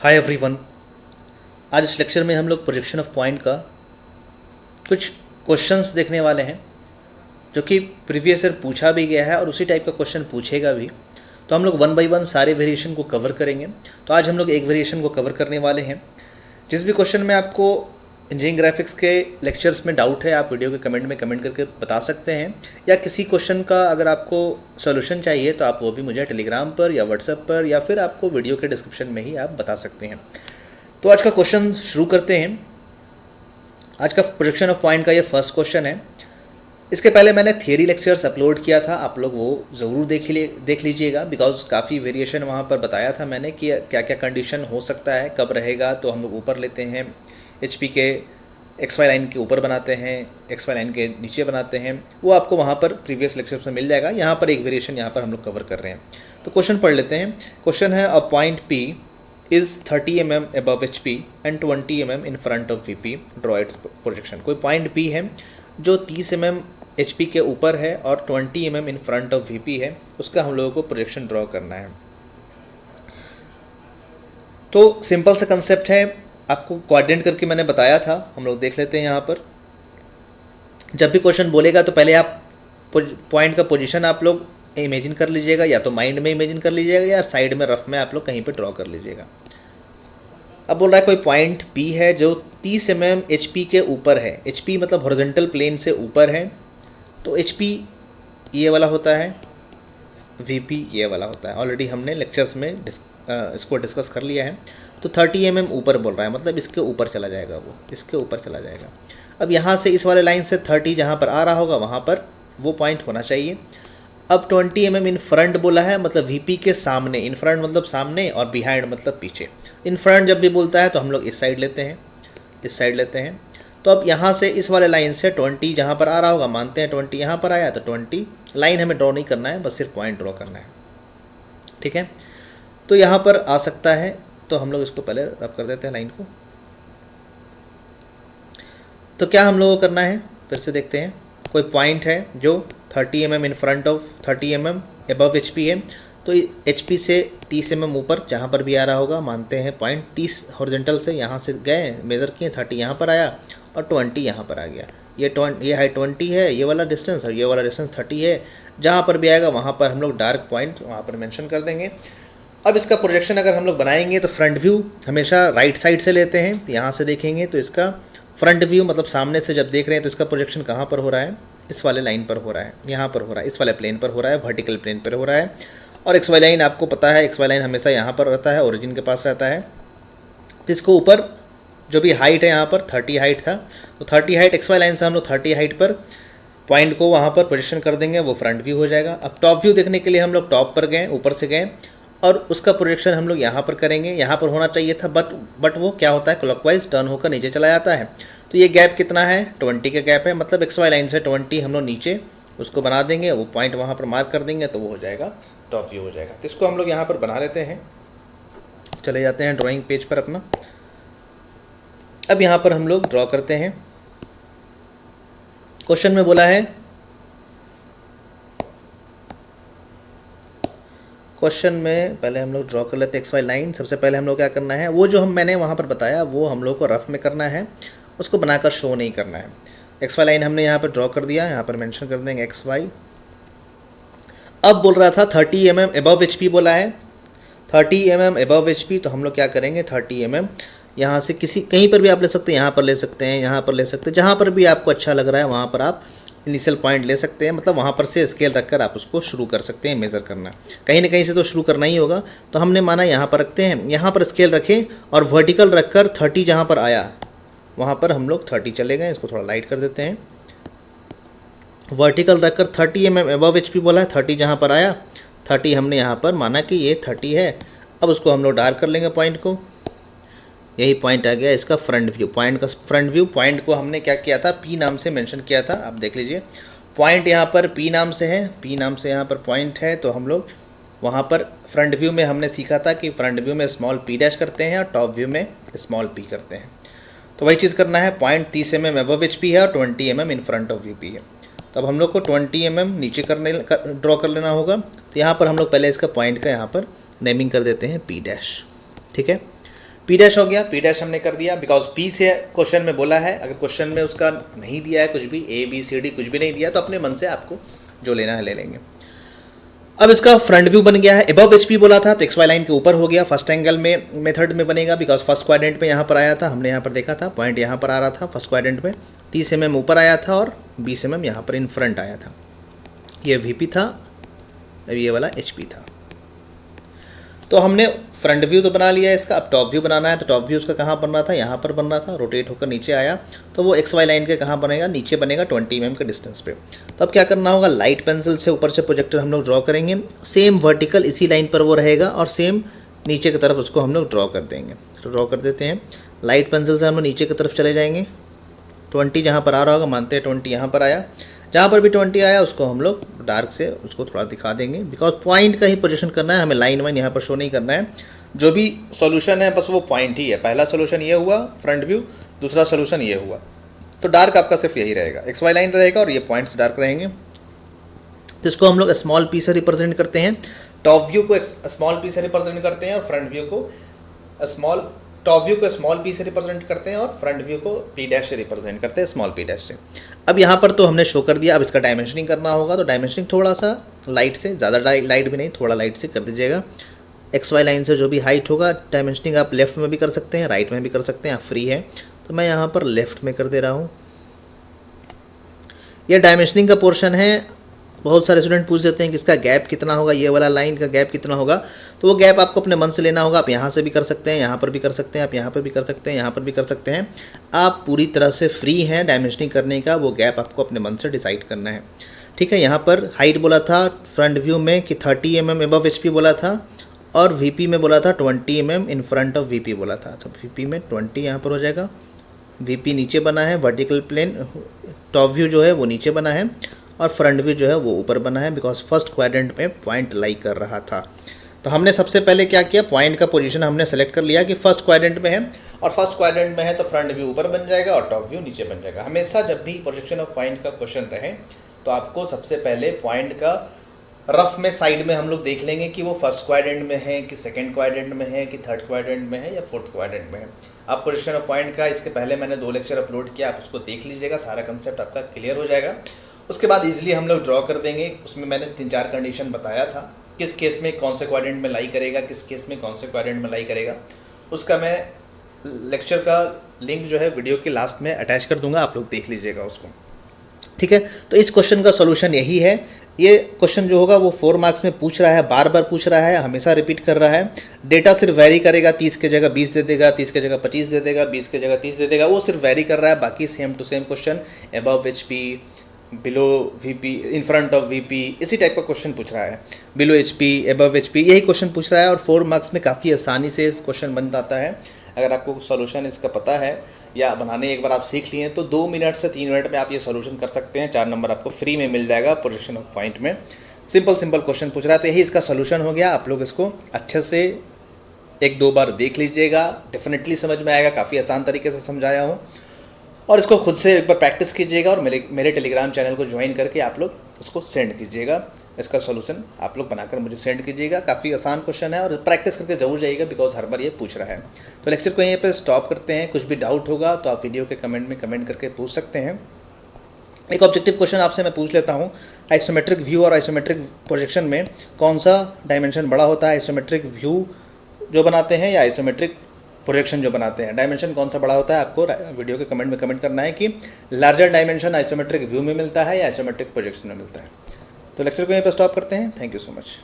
Hi everyone. आज इस lecture में हम लोग प्रोजेक्शन ऑफ पॉइंट का कुछ क्वेश्चंस देखने वाले हैं जो कि प्रीवियस ईयर पूछा भी गया है और उसी टाइप का क्वेश्चन पूछेगा भी। तो हम लोग वन बाय वन सारे वेरिएशन को कवर करेंगे। तो आज हम लोग एक वेरिएशन को कवर करने वाले हैं। जिस भी क्वेश्चन में आपको इंजीनियरिंग ग्राफिक्स के लेक्चर्स में डाउट है, आप वीडियो के कमेंट में कमेंट करके बता सकते हैं, या किसी क्वेश्चन का अगर आपको सॉल्यूशन चाहिए तो आप वो भी मुझे टेलीग्राम पर या व्हाट्सएप पर या फिर आपको वीडियो के डिस्क्रिप्शन में ही आप बता सकते हैं। तो आज का क्वेश्चन शुरू करते हैं। आज का प्रोजेक्शन ऑफ पॉइंट का ये फर्स्ट क्वेश्चन है। इसके पहले मैंने थियरी लेक्चर्स अपलोड किया था, आप लोग वो ज़रूर देख लीजिएगा, बिकॉज काफ़ी वेरिएशन वहाँ पर बताया था मैंने कि क्या क्या कंडीशन हो सकता है, कब रहेगा। तो हम लोग ऊपर लेते हैं HP के XY लाइन के ऊपर बनाते हैं, XY लाइन के नीचे बनाते हैं, वो आपको वहाँ पर प्रीवियस लेक्चर्स में मिल जाएगा। यहाँ पर एक वेरिएशन यहाँ पर हम लोग कवर कर रहे हैं। तो क्वेश्चन पढ़ लेते हैं। क्वेश्चन है, a point P is 30 mm above HP and 20 mm in front of VP, draw it's projection. कोई पॉइंट P है जो 30 mm HP के ऊपर है और 20 mm in front of VP है, उसका हम लोगों को प्रोजेक्शन ड्रॉ करना है। तो सिंपल सा कंसेप्ट है, आपको कोऑर्डिनेट करके मैंने बताया था। हम लोग देख लेते हैं यहाँ पर। जब भी क्वेश्चन बोलेगा तो पहले आप पॉइंट का पोजीशन आप लोग इमेजिन कर लीजिएगा, या तो माइंड में इमेजिन कर लीजिएगा या साइड में रफ में आप लोग कहीं पे ड्रॉ कर लीजिएगा। अब बोल रहा है कोई पॉइंट P है जो 30 mm HP के ऊपर है। HP मतलब हॉरिजॉन्टल प्लेन से ऊपर है। तो HP ये वाला होता है, VP ये वाला होता है। ऑलरेडी हमने लेक्चर्स में इसको डिस्कस कर लिया है। तो 30 mm ऊपर बोल रहा है, मतलब इसके ऊपर चला जाएगा, वो इसके ऊपर चला जाएगा। अब यहाँ से इस वाले लाइन से 30 जहाँ पर आ रहा होगा वहाँ पर वो पॉइंट होना चाहिए। अब 20 mm इन फ्रंट बोला है, मतलब VP के सामने। इन फ्रंट मतलब सामने और बिहाइंड मतलब पीछे। इन फ्रंट जब भी बोलता है तो हम लोग इस साइड लेते हैं, इस साइड लेते हैं। तो अब यहाँ से इस वाले लाइन से 20 जहाँ पर आ रहा होगा, मानते हैं 20 यहाँ पर आया, तो 20 लाइन हमें ड्रॉ नहीं करना है, बस सिर्फ पॉइंट ड्रॉ करना है। ठीक है, तो यहाँ पर आ सकता है। तो हम लोग इसको पहले रब कर देते हैं लाइन को। तो क्या हम लोगों को करना है, फिर से देखते हैं। कोई पॉइंट है जो 30 mm in front of 30 mm above HP है। तो HP से 30 mm ऊपर जहाँ पर भी आ रहा होगा, मानते हैं पॉइंट 30 हॉरिजॉन्टल से यहाँ से गए, मेज़र किए, 30 यहाँ पर आया और 20 यहाँ पर आ गया। ये हाइट 20 है, ये वाला डिस्टेंस, और ये वाला डिस्टेंस 30 है। जहाँ पर भी आएगा वहाँ पर हम लोग डार्क पॉइंट वहाँ पर मेंशन कर देंगे। अब इसका प्रोजेक्शन अगर हम लोग बनाएंगे तो फ्रंट व्यू हमेशा राइट साइड से लेते हैं। तो यहाँ से देखेंगे तो इसका फ्रंट व्यू मतलब सामने से जब देख रहे हैं तो इसका प्रोजेक्शन कहाँ पर हो रहा है, इस वाले लाइन पर हो रहा है, यहाँ पर हो रहा है, इस वाले प्लेन पर हो रहा है, वर्टिकल प्लेन पर हो रहा है। और XY लाइन आपको पता है, XY लाइन हमेशा यहाँ पर रहता है, ओरिजिन के पास रहता है। तो इसको ऊपर जो भी हाइट है, यहाँ पर 30 हाइट था, तो 30 हाइट XY लाइन से हम लोग 30 हाइट पर पॉइंट को वहाँ पर पोजीशन कर देंगे, वो फ्रंट व्यू हो जाएगा। अब टॉप व्यू देखने के लिए हम लोग टॉप पर गए, ऊपर से गए, और उसका प्रोजेक्शन हम लोग यहाँ पर करेंगे। यहाँ पर होना चाहिए था, बट वो क्या होता है, क्लॉकवाइज टर्न होकर नीचे चला जाता है। तो ये गैप कितना है, 20 का गैप है, मतलब XY लाइन से 20 हम लोग नीचे उसको बना देंगे, वो पॉइंट वहाँ पर मार्क कर देंगे, तो वो हो जाएगा टॉप व्यू हो जाएगा। तो इसको हम लोग यहाँ पर बना लेते हैं। चले जाते हैं ड्राइंग पेज पर अपना। अब यहाँ पर हम लोग ड्रॉ करते हैं। क्वेश्चन में बोला है, क्वेश्चन में पहले हम लोग ड्रॉ कर लेते हैं XY लाइन। सबसे पहले हम लोग क्या करना है, वो जो मैंने वहाँ पर बताया वो हम लोग को रफ में करना है, उसको बनाकर शो नहीं करना है। XY लाइन हमने यहाँ पर ड्रॉ कर दिया, यहाँ पर मेंशन कर देंगे XY। अब बोल रहा था 30 mm अबव HP बोला है, 30 mm अबव HP। तो हम लोग क्या करेंगे, 30 mm यहाँ से कहीं पर भी आप ले सकते हैं, यहाँ पर ले सकते हैं, यहाँ पर ले सकते हैं, जहाँ पर भी आपको अच्छा लग रहा है वहाँ पर आप इनिशियल पॉइंट ले सकते हैं। मतलब वहाँ पर से स्केल रखकर आप उसको शुरू कर सकते हैं मेज़र करना। कहीं ना कहीं से तो शुरू करना ही होगा। तो हमने माना यहाँ पर रखते हैं, यहाँ पर स्केल रखें और वर्टिकल रखकर 30 जहाँ पर आया वहाँ पर हम लोग 30 चले गए। इसको थोड़ा लाइट कर देते हैं। वर्टिकल रखकर 30 mm अबव HP बोला है, 30 जहाँ पर आया, 30 हमने यहाँ पर माना कि ये 30 है। अब उसको हम लोग डार्क कर लेंगे पॉइंट को। यही पॉइंट आ गया इसका फ्रंट व्यू। पॉइंट का फ्रंट व्यू, पॉइंट को हमने क्या किया था, P नाम से मेंशन किया था। आप देख लीजिए, पॉइंट यहाँ पर P नाम से है, P नाम से यहाँ पर पॉइंट है। तो हम लोग वहाँ पर फ्रंट व्यू में हमने सीखा था कि फ्रंट व्यू में स्मॉल p डैश करते हैं और टॉप व्यू में स्मॉल p करते हैं। तो वही चीज़ करना है। पॉइंट 30 mm अबव HP है और 20 mm in front of VP है। तो अब हम लोग को 20 mm नीचे ड्रॉ कर लेना होगा। तो यहाँ पर हम लोग पहले इसका पॉइंट का यहाँ पर नेमिंग कर देते हैं P डैश। ठीक है, पी डैश हो गया, पी डैश हमने कर दिया बिकॉज पी से क्वेश्चन में बोला है, अगर क्वेश्चन में उसका नहीं दिया है कुछ भी ABCD कुछ भी नहीं दिया तो अपने मन से आपको जो लेना है ले लेंगे। अब इसका फ्रंट व्यू बन गया है, एबव HP बोला था तो XY लाइन के ऊपर हो गया, फर्स्ट एंगल में मेथड में बनेगा बिकॉज फर्स्ट क्वाड्रेंट में यहाँ पर आया था, हमने यहाँ पर देखा था पॉइंट यहाँ पर आ रहा था फर्स्ट क्वाड्रेंट में, 30 mm ऊपर आया था और 20 mm यहाँ पर इन फ्रंट आया था, ये VP था, अब ये वाला HP था। तो हमने फ्रंट व्यू तो बना लिया है इसका, अब टॉप व्यू बनाना है, तो टॉप व्यू उसका कहाँ बन रहा था, यहाँ पर बन रहा था, रोटेट होकर नीचे आया तो वो XY लाइन के कहाँ बनेगा, नीचे बनेगा 20 mm के डिस्टेंस पे। तो अब क्या करना होगा, लाइट पेंसिल से ऊपर से प्रोजेक्टर हम लोग ड्रॉ करेंगे, सेम वर्टिकल इसी लाइन पर वो रहेगा और सेम नीचे की तरफ उसको हम लोग ड्रॉ कर देंगे। तो ड्रॉ कर देते हैं, लाइट पेंसिल से हम लोग नीचे की तरफ चले जाएंगे, 20 जहाँ पर आ रहा होगा मानते हैं 20 यहाँ पर आया, जहाँ पर भी 20 आया उसको हम लोग डार्क से उसको थोड़ा दिखा देंगे बिकॉज पॉइंट का ही पोजीशन करना है, हमें लाइन वाइन यहाँ पर शो नहीं करना है। जो भी सॉल्यूशन है बस वो पॉइंट ही है, पहला सॉल्यूशन ये हुआ फ्रंट व्यू, दूसरा सॉल्यूशन ये हुआ, तो डार्क आपका सिर्फ यही रहेगा, XY लाइन रहेगा और ये पॉइंट्स डार्क रहेंगे। तो इसको हम लोग स्मॉल पी से रिप्रेजेंट करते हैं, टॉप व्यू को स्मॉल पी से रिप्रेजेंट करते हैं और फ्रंट व्यू को टॉप व्यू को स्मॉल पी से रिप्रेजेंट करते हैं और फ्रंट व्यू को P डैश से रिप्रेजेंट करते हैं, स्मॉल P डैश से। अब यहाँ पर तो हमने शो कर दिया, अब इसका डायमेंशनिंग करना होगा, तो डायमेंशनिंग थोड़ा सा लाइट से, ज़्यादा लाइट भी नहीं, थोड़ा लाइट से कर दीजिएगा। XY लाइन से जो भी हाइट होगा डायमेंशनिंग आप लेफ्ट में भी कर सकते हैं, राइट में भी कर सकते हैं, आप फ्री है। तो मैं यहाँ पर लेफ्ट में कर दे रहा हूँ। यह डायमेंशनिंग का पोर्शन है। बहुत सारे स्टूडेंट पूछ देते हैं कि इसका गैप कितना होगा, ये वाला लाइन का गैप कितना होगा, तो वो गैप आपको अपने मन से लेना होगा। आप यहाँ से भी कर सकते हैं, यहाँ पर भी कर सकते हैं, आप यहाँ पर भी कर सकते हैं, यहाँ पर भी कर सकते हैं, आप पूरी तरह से फ्री हैं डायमेंशनिंग करने का, वो गैप आपको अपने मन से डिसाइड करना है। ठीक है, यहाँ पर हाइट बोला था फ्रंट व्यू में कि 30 mm एबव HP बोला था और VP में बोला था 20 mm in front of VP बोला था, तो VP में 20 यहाँ पर हो जाएगा, VP नीचे बना है, वर्टिकल प्लेन टॉप व्यू जो है वो नीचे बना है और फ्रंट व्यू जो है वो ऊपर बना है बिकॉज फर्स्ट क्वाड्रेंट में पॉइंट लाई कर रहा था। तो हमने सबसे पहले क्या किया, पॉइंट का पोजीशन हमने सेलेक्ट कर लिया कि फर्स्ट क्वाड्रेंट में है और फर्स्ट क्वाड्रेंट में है तो फ्रंट व्यू ऊपर बन जाएगा और टॉप व्यू नीचे बन जाएगा। हमेशा जब भी प्रोजेक्शन ऑफ पॉइंट का क्वेश्चन रहे तो आपको सबसे पहले पॉइंट का रफ में साइड में हम लोग देख लेंगे कि वो फर्स्ट क्वाड्रेंट में है कि सेकेंड क्वाड्रेंट में है कि थर्ड क्वाड्रेंट में है या फोर्थ क्वाड्रेंट में है। आप पोजीशन ऑफ पॉइंट का इसके पहले मैंने 2 लेक्चर अपलोड किया, आप उसको देख लीजिएगा, सारा कंसेप्ट आपका क्लियर हो जाएगा। उसके बाद इजीली हम लोग ड्रॉ कर देंगे। उसमें मैंने 3-4 कंडीशन बताया था, किस केस में कौन से क्वाड्रेंट में लाई करेगा, किस केस में कौन से क्वाड्रेंट में लाई करेगा। उसका मैं लेक्चर का लिंक जो है वीडियो के लास्ट में अटैच कर दूंगा, आप लोग देख लीजिएगा उसको। ठीक है, तो इस क्वेश्चन का सॉल्यूशन यही है। ये क्वेश्चन जो होगा वो 4 मार्क्स में पूछ रहा है, बार बार पूछ रहा है, हमेशा रिपीट कर रहा है। डेटा सिर्फ वेरी करेगा, 30 के जगह 20 दे देगा, 30 के जगह 25 दे देगा, 20 के जगह 30 दे देगा, वो सिर्फ वेरी कर रहा है। बाकी same to same question, above HP, below VP, in front of VP, इसी टाइप का क्वेश्चन पूछ रहा है। बिलो HP, एबव HP, यही क्वेश्चन पूछ रहा है और 4 मार्क्स में काफ़ी आसानी से इस क्वेश्चन बन जाता है। अगर आपको सॉल्यूशन इसका पता है या बनाने एक बार आप सीख लिए तो 2 मिनट से 3 मिनट में आप ये सॉल्यूशन कर सकते हैं। 4 नंबर आपको फ्री में मिल जाएगा पोजीशन ऑफ पॉइंट में। सिंपल क्वेश्चन पूछ रहा है, तो यही इसका सॉल्यूशन हो गया। आप लोग इसको अच्छे से 1-2 बार देख लीजिएगा, डेफिनेटली समझ में आएगा। काफ़ी आसान तरीके से समझाया हूँ और इसको खुद से एक बार प्रैक्टिस कीजिएगा और मेरे टेलीग्राम चैनल को ज्वाइन करके आप लोग उसको सेंड कीजिएगा। इसका सॉल्यूशन आप लोग बनाकर मुझे सेंड कीजिएगा। काफ़ी आसान क्वेश्चन है और प्रैक्टिस करके जरूर जाइएगा बिकॉज हर बार ये पूछ रहा है। तो लेक्चर को यहीं पे स्टॉप करते हैं। कुछ भी डाउट होगा तो आप वीडियो के कमेंट में कमेंट करके पूछ सकते हैं। एक ऑब्जेक्टिव क्वेश्चन आपसे मैं पूछ लेता हूँ, आइसोमेट्रिक व्यू और आइसोमेट्रिक प्रोजेक्शन में कौन सा डायमेंशन बड़ा होता है? आइसोमेट्रिक व्यू जो बनाते हैं या आइसोमेट्रिक प्रोजेक्शन जो बनाते हैं, डायमेंशन कौन सा बड़ा होता है? आपको वीडियो के कमेंट में कमेंट करना है कि लार्जर डायमेंशन आइसोमेट्रिक व्यू में मिलता है या आइसोमेट्रिक प्रोजेक्शन में मिलता है। तो लेक्चर को यहीं पर स्टॉप करते हैं। Thank you so much.